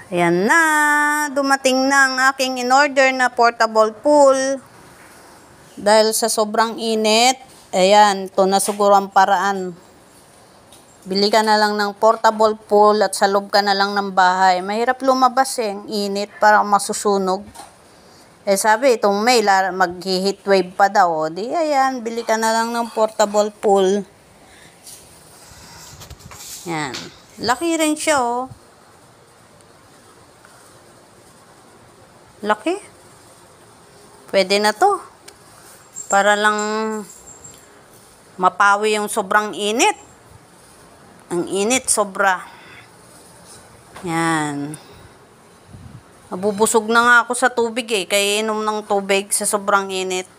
Ayan na, dumating na ang aking in-order na portable pool. Dahil sa sobrang init, ayan, ito na siguro ang paraan. Bili ka na lang ng portable pool at sa loob ka na lang ng bahay. Mahirap lumabas ang init, parang masusunog. Sabi, itong May, mag-heat wave pa daw. Di, ayan, bili ka na lang ng portable pool. Yan. Laki rin siya, oh. Laki. Pwede na to. Para lang mapawi yung sobrang init. Ang init, sobra. Yan. Nabubusog na nga ako sa tubig kaya inom ng tubig sa sobrang init.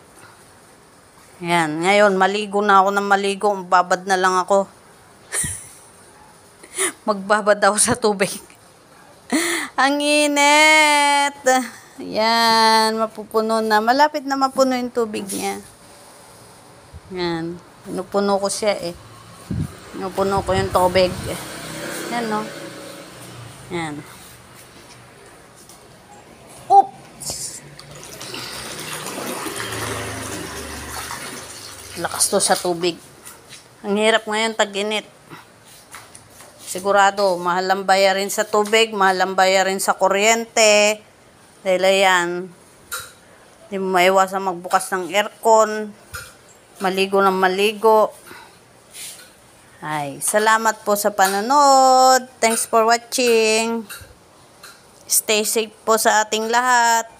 Yan. Ngayon, maligo na ako ng maligo. Babad na lang ako. Magbabad ako sa tubig. Ang init. Yan, mapupuno na. Malapit na mapuno yung tubig niya. Yan. Pinupuno ko siya Pinupuno ko yung tubig. Yan, no? Yan. Oops! Lakas to sa tubig. Ang hirap ngayon tag-init. Sigurado, mahal ang bayarin sa tubig, mahal ang bayarin sa kuryente. Dahil ayan, hindi mo maiwasan magbukas ng aircon, maligo ng maligo. Ay, salamat po sa panonood. Thanks for watching. Stay safe po sa ating lahat.